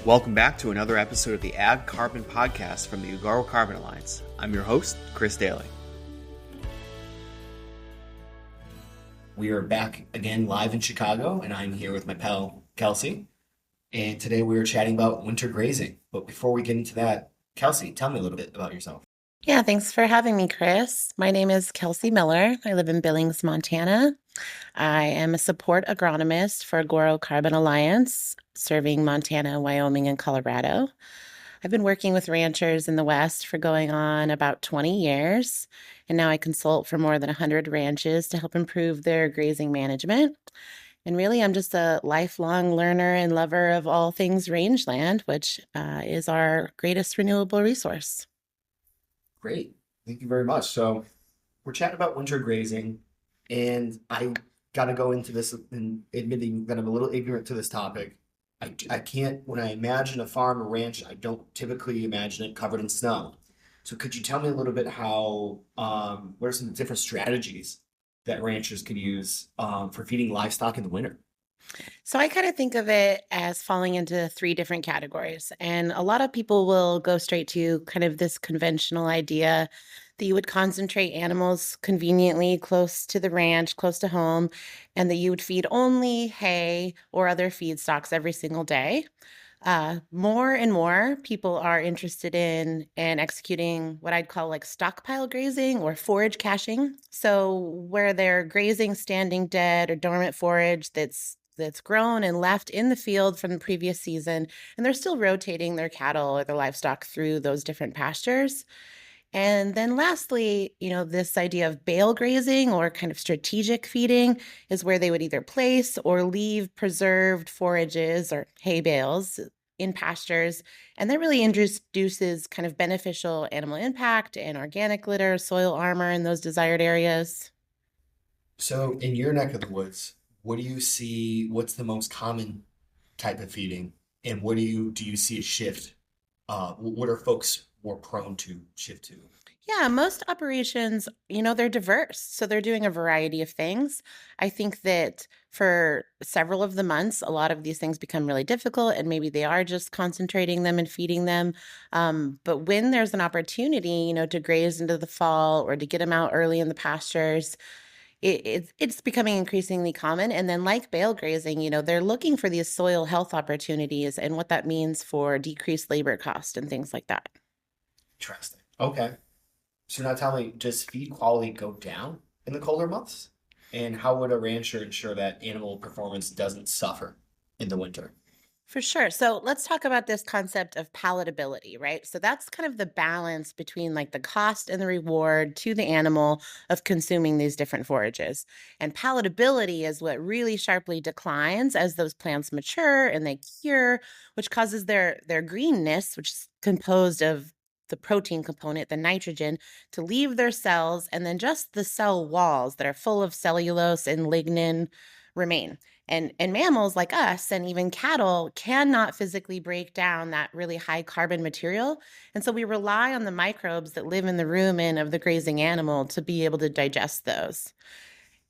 Welcome back to another episode of the Ag Carbon Podcast from the Ugaro Carbon Alliance. I'm your host, Chris Daly. We are back again live in Chicago, and I'm here with my pal, Kelsey. And today we are chatting about winter grazing. But before we get into that, Kelsey, tell me a little bit about yourself. Yeah, thanks for having me, Chris. My name is Kelsey Miller. I live in Billings, Montana. I am a support agronomist for Ugaro Carbon Alliance, serving Montana, Wyoming, and Colorado. I've been working with ranchers in the West for going on about 20 years, and now I consult for more than 100 ranches to help improve their grazing management. And really, I'm just a lifelong learner and lover of all things rangeland, which is our greatest renewable resource. Great. Thank you very much. So we're chatting about winter grazing, and I got to go into this and admitting that I'm a little ignorant to this topic. I can't, when I imagine a farm or ranch, I don't typically imagine it covered in snow. So could you tell me a little bit what are some different strategies that ranchers can use for feeding livestock in the winter? So I kind of think of it as falling into three different categories. And a lot of people will go straight to kind of this conventional idea that you would concentrate animals conveniently close to the ranch, close to home, and that you would feed only hay or other feedstocks every single day. More and more people are interested in executing what I'd call like stockpile grazing or forage caching. So where they're grazing standing dead or dormant forage that's grown and left in the field from the previous season, and they're still rotating their cattle or their livestock through those different pastures. And then lastly, this idea of bale grazing or kind of strategic feeding is where they would either place or leave preserved forages or hay bales in pastures. And that really introduces kind of beneficial animal impact and organic litter, soil armor in those desired areas. So in your neck of the woods, what do you see? What's the most common type of feeding? And what do you see a shift? What are folks more prone to shift to? Yeah, most operations, they're diverse. So they're doing a variety of things. I think that for several of the months, a lot of these things become really difficult, and maybe they are just concentrating them and feeding them. But when there's an opportunity, to graze into the fall or to get them out early in the pastures, it's becoming increasingly common. And then like bale grazing, they're looking for these soil health opportunities and what that means for decreased labor cost and things like that. Interesting. Okay. So now tell me, does feed quality go down in the colder months? And how would a rancher ensure that animal performance doesn't suffer in the winter? For sure. So let's talk about this concept of palatability, right? So that's kind of the balance between like the cost and the reward to the animal of consuming these different forages. And palatability is what really sharply declines as those plants mature and they cure, which causes their greenness, which is composed of the protein component, the nitrogen, to leave their cells, and then just the cell walls that are full of cellulose and lignin remain. And mammals like us and even cattle cannot physically break down that really high carbon material. And so we rely on the microbes that live in the rumen of the grazing animal to be able to digest those.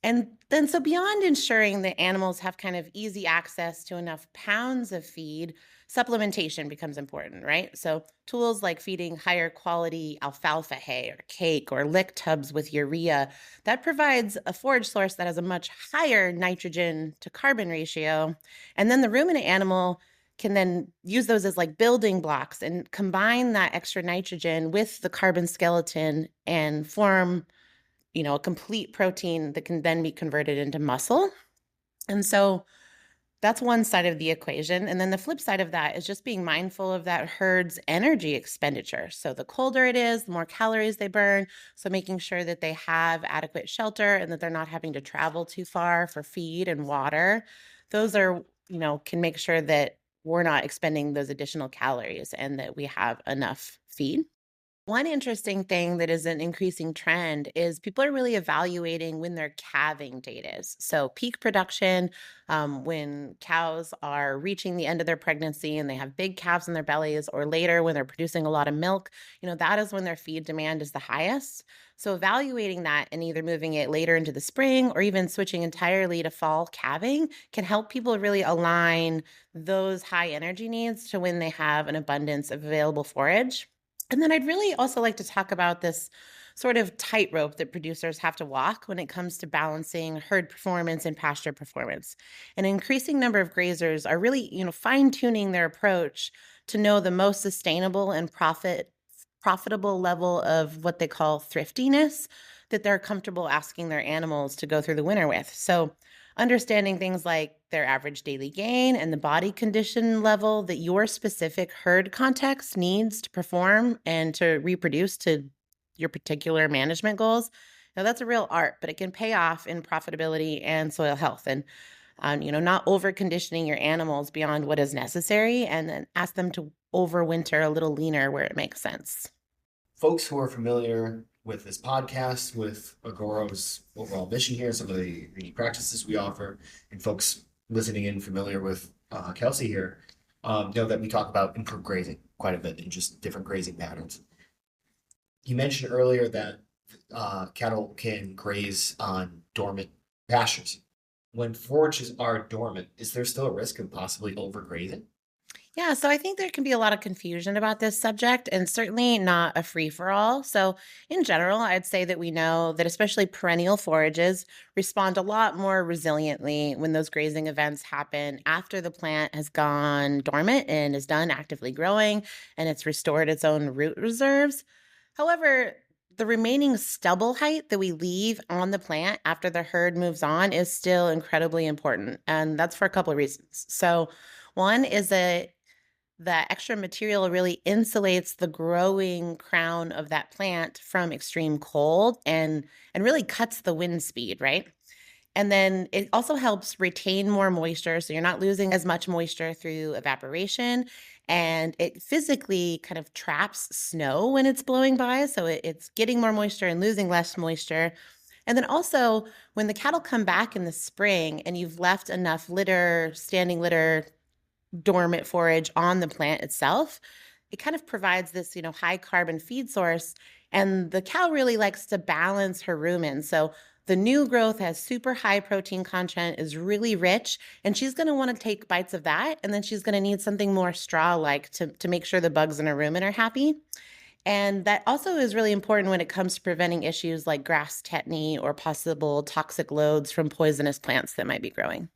And then, so beyond ensuring that animals have kind of easy access to enough pounds of feed, supplementation becomes important, right? So tools like feeding higher quality alfalfa hay or cake or lick tubs with urea, that provides a forage source that has a much higher nitrogen to carbon ratio. And then the ruminant animal can then use those as like building blocks and combine that extra nitrogen with the carbon skeleton and form a complete protein that can then be converted into muscle. And so that's one side of the equation. And then the flip side of that is just being mindful of that herd's energy expenditure. So the colder it is, the more calories they burn. So making sure that they have adequate shelter and that they're not having to travel too far for feed and water. Those are, can make sure that we're not expending those additional calories and that we have enough feed. One interesting thing that is an increasing trend is people are really evaluating when their calving date is. So, peak production, when cows are reaching the end of their pregnancy and they have big calves in their bellies, or later when they're producing a lot of milk, that is when their feed demand is the highest. So, evaluating that and either moving it later into the spring or even switching entirely to fall calving can help people really align those high energy needs to when they have an abundance of available forage. And then I'd really also like to talk about this sort of tightrope that producers have to walk when it comes to balancing herd performance and pasture performance. An increasing number of grazers are really, fine tuning their approach to know the most sustainable and profitable level of what they call thriftiness that they're comfortable asking their animals to go through the winter with. So understanding things like their average daily gain and the body condition level that your specific herd context needs to perform and to reproduce to your particular management goals. Now, that's a real art, but it can pay off in profitability and soil health. And not over conditioning your animals beyond what is necessary, and then ask them to overwinter a little leaner where it makes sense. Folks who are familiar with this podcast, with Agoro's overall mission here, some of the practices we offer, and folks listening in familiar with Kelsey here, know that we talk about improved grazing quite a bit and just different grazing patterns. You mentioned earlier that cattle can graze on dormant pastures. When forages are dormant, is there still a risk of possibly overgrazing? Yeah, so I think there can be a lot of confusion about this subject and certainly not a free for all. So, in general, I'd say that we know that especially perennial forages respond a lot more resiliently when those grazing events happen after the plant has gone dormant and is done actively growing and it's restored its own root reserves. However, the remaining stubble height that we leave on the plant after the herd moves on is still incredibly important. And that's for a couple of reasons. So, one is that the extra material really insulates the growing crown of that plant from extreme cold and really cuts the wind speed, right? And then it also helps retain more moisture so you're not losing as much moisture through evaporation, and it physically kind of traps snow when it's blowing by, so it's getting more moisture and losing less moisture. And then also, when the cattle come back in the spring and you've left enough litter, standing litter, dormant forage on the plant itself, it kind of provides this, high carbon feed source. And the cow really likes to balance her rumen. So the new growth has super high protein content, is really rich, and she's going to want to take bites of that. And then she's going to need something more straw-like to make sure the bugs in her rumen are happy. And that also is really important when it comes to preventing issues like grass tetany or possible toxic loads from poisonous plants that might be growing.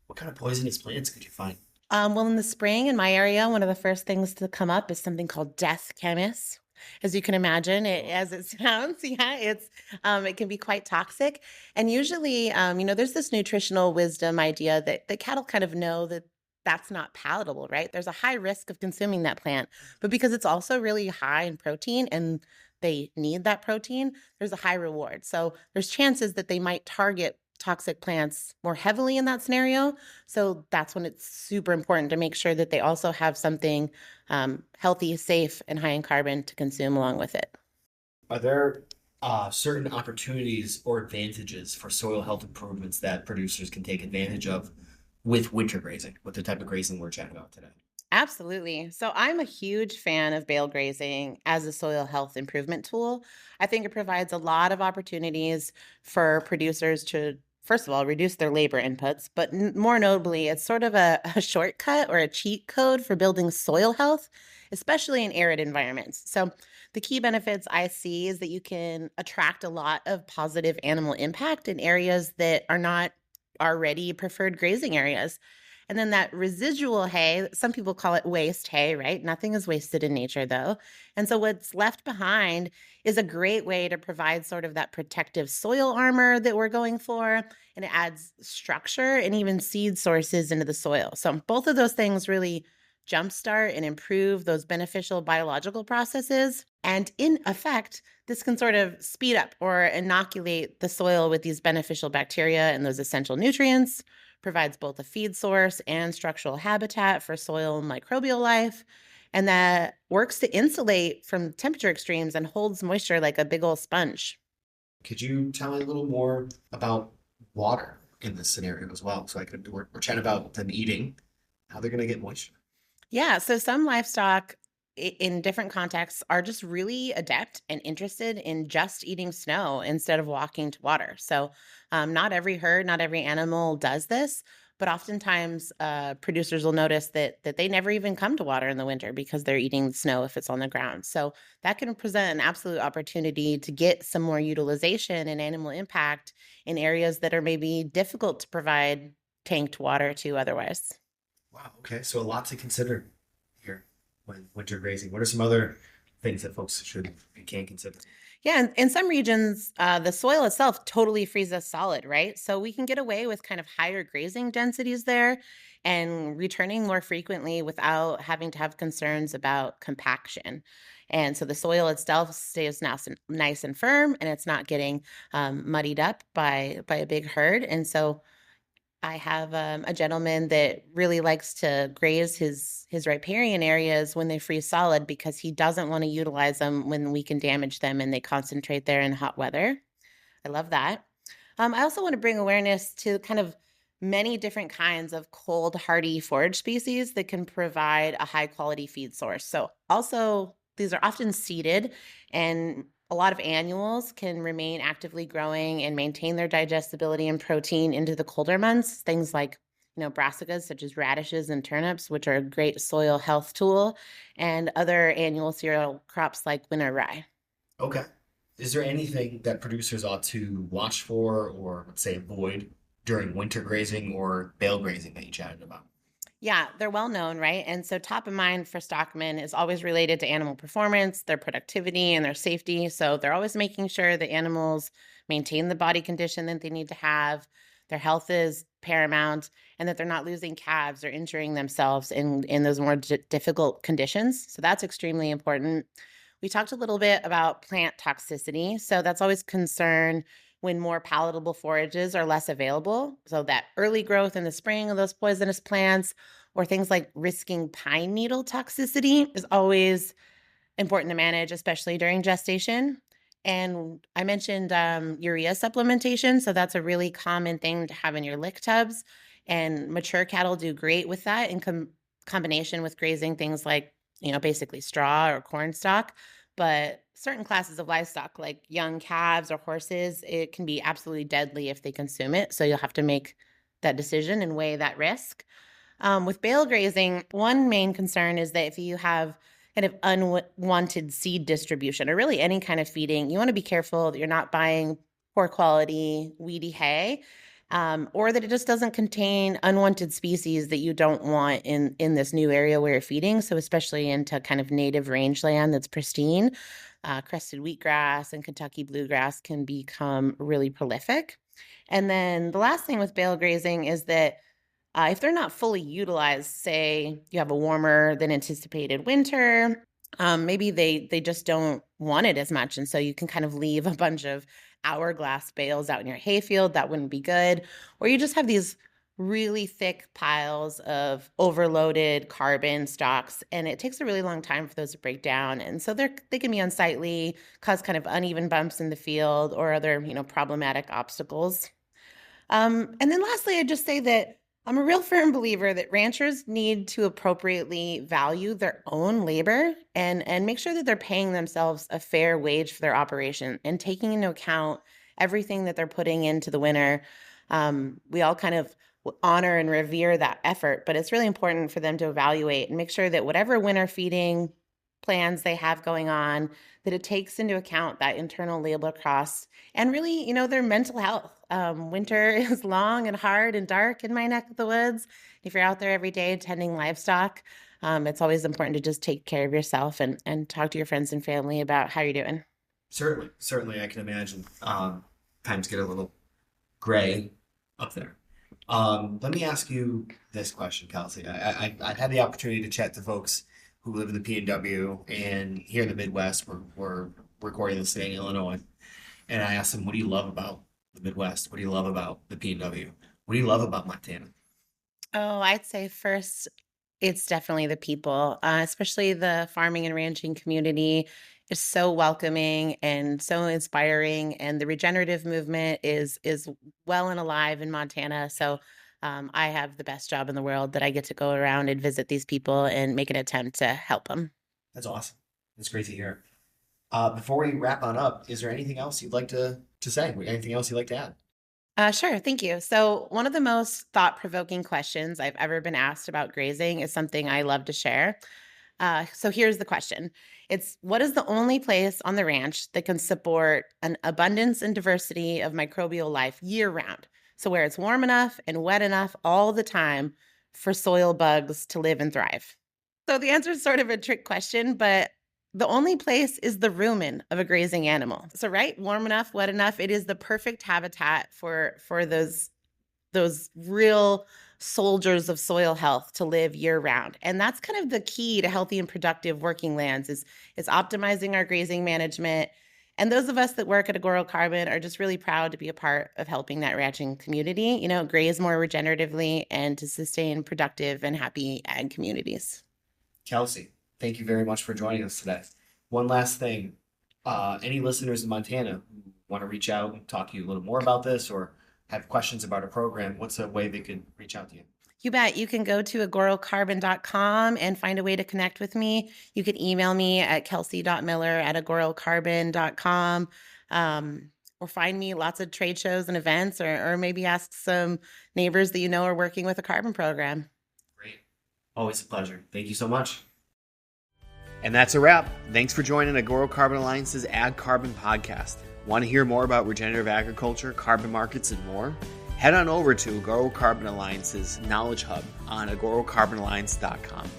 What kind of poisonous plants could you find? Well, in the spring in my area, one of the first things to come up is something called death chemists. As you can imagine, as it sounds, yeah, it can be quite toxic. And usually, there's this nutritional wisdom idea that the cattle kind of know that that's not palatable, right? There's a high risk of consuming that plant, but because it's also really high in protein and they need that protein, there's a high reward. So there's chances that they might target toxic plants more heavily in that scenario. So that's when it's super important to make sure that they also have something healthy, safe, and high in carbon to consume along with it. Are there certain opportunities or advantages for soil health improvements that producers can take advantage of with winter grazing, with the type of grazing we're chatting about today? Absolutely. So I'm a huge fan of bale grazing as a soil health improvement tool. I think it provides a lot of opportunities for producers to, first of all, reduce their labor inputs, but more notably, it's sort of a shortcut or a cheat code for building soil health, especially in arid environments. So the key benefits I see is that you can attract a lot of positive animal impact in areas that are not already preferred grazing areas. And then that residual hay, some people call it waste hay, right? Nothing is wasted in nature, though. And so what's left behind is a great way to provide sort of that protective soil armor that we're going for. And it adds structure and even seed sources into the soil. So both of those things really jumpstart and improve those beneficial biological processes. And in effect, this can sort of speed up or inoculate the soil with these beneficial bacteria and those essential nutrients, provides both a feed source and structural habitat for soil and microbial life. and that works to insulate from temperature extremes and holds moisture like a big old sponge. Could you tell me a little more about water in this scenario as well? So we're chatting about them eating, how they're going to get moisture. Yeah, so some livestock in different contexts are just really adept and interested in just eating snow instead of walking to water. So, not every herd, not every animal does this, but oftentimes producers will notice that they never even come to water in the winter because they're eating the snow if it's on the ground. So that can present an absolute opportunity to get some more utilization and animal impact in areas that are maybe difficult to provide tanked water to otherwise. Wow. Okay. So a lot to consider here when winter grazing. What are some other things that folks should and can consider? Yeah, in some regions, the soil itself totally freezes solid, right? So we can get away with kind of higher grazing densities there and returning more frequently without having to have concerns about compaction. And so the soil itself stays nice and firm, and it's not getting muddied up by a big herd. And so I have a gentleman that really likes to graze his riparian areas when they freeze solid because he doesn't want to utilize them when we can damage them and they concentrate there in hot weather. I love that. I also want to bring awareness to kind of many different kinds of cold hardy forage species that can provide a high quality feed source. So also these are often seeded, and a lot of annuals can remain actively growing and maintain their digestibility and protein into the colder months. Things like brassicas such as radishes and turnips, which are a great soil health tool, and other annual cereal crops like winter rye. Okay. Is there anything that producers ought to watch for or let's say avoid during winter grazing or bale grazing that you chatted about? Yeah, they're well known, right? And so top of mind for stockmen is always related to animal performance, their productivity, and their safety. So they're always making sure the animals maintain the body condition that they need to have, their health is paramount, and that they're not losing calves or injuring themselves in those more difficult conditions. So that's extremely important. We talked a little bit about plant toxicity. So that's always concern when more palatable forages are less available. So that early growth in the spring of those poisonous plants, or things like risking pine needle toxicity, is always important to manage, especially during gestation. And I mentioned urea supplementation. So that's a really common thing to have in your lick tubs. And mature cattle do great with that in combination with grazing things like, basically straw or corn stalk. But certain classes of livestock, like young calves or horses, it can be absolutely deadly if they consume it. So you'll have to make that decision and weigh that risk. With bale grazing, one main concern is that if you have kind of unwanted seed distribution or really any kind of feeding, you want to be careful that you're not buying poor quality, weedy hay, or that it just doesn't contain unwanted species that you don't want in this new area where you're feeding. So especially into kind of native rangeland that's pristine, crested wheatgrass and Kentucky bluegrass can become really prolific. And then the last thing with bale grazing is that if they're not fully utilized, say you have a warmer than anticipated winter, maybe they just don't want it as much. And so you can kind of leave a bunch of hourglass bales out in your hayfield. That wouldn't be good. Or you just have these really thick piles of overloaded carbon stalks, and it takes a really long time for those to break down. And so they can be unsightly, cause kind of uneven bumps in the field or other, problematic obstacles. And then lastly, I'd just say that I'm a real firm believer that ranchers need to appropriately value their own labor and make sure that they're paying themselves a fair wage for their operation and taking into account everything that they're putting into the winter. We all kind of honor and revere that effort, but it's really important for them to evaluate and make sure that whatever winter feeding plans they have going on, that it takes into account that internal labor costs and really, their mental health. Winter is long and hard and dark in my neck of the woods. If you're out there every day tending livestock, it's always important to just take care of yourself and talk to your friends and family about how you're doing. Certainly, certainly, I can imagine. Times get a little gray up there. Let me ask you this question, Kelsey. I've had the opportunity to chat to folks who live in the PNW and here in the Midwest. We're recording this today in Illinois, and I asked them, "What do you love about the Midwest? What do you love about the PNW? What do you love about Montana?" Oh, I'd say first It's definitely the people, especially the farming and ranching community is so welcoming and so inspiring. And the regenerative movement is well and alive in Montana. So I have the best job in the world that I get to go around and visit these people and make an attempt to help them. That's awesome. That's great to hear. Before we wrap on up, is there anything else you'd like to say? Anything else you'd like to add? Sure, thank you. So, one of the most thought provoking questions I've ever been asked about grazing is something I love to share. So, here's the question: It's what is the only place on the ranch that can support an abundance and diversity of microbial life year round? So, where it's warm enough and wet enough all the time for soil bugs to live and thrive. So, the answer is sort of a trick question, but the only place is the rumen of a grazing animal. So, right, warm enough, wet enough, it is the perfect habitat for those real soldiers of soil health to live year round. And that's kind of the key to healthy and productive working lands is optimizing our grazing management. And those of us that work at Agoro Carbon are just really proud to be a part of helping that ranching community, graze more regeneratively and to sustain productive and happy ag communities. Kelsey, thank you very much for joining us today. One last thing. Any listeners in Montana who want to reach out and talk to you a little more about this or have questions about a program, what's a way they could reach out to you? You bet. You can go to agorocarbon.com and find a way to connect with me. You could email me at kelsey.miller@agorocarbon.com, or find me lots of trade shows and events, or maybe ask some neighbors that you know are working with a carbon program. Great. Always a pleasure. Thank you so much. And that's a wrap. Thanks for joining Agoro Carbon Alliance's Ag Carbon Podcast. Want to hear more about regenerative agriculture, carbon markets, and more? Head on over to Agoro Carbon Alliance's Knowledge Hub on agorocarbonalliance.com.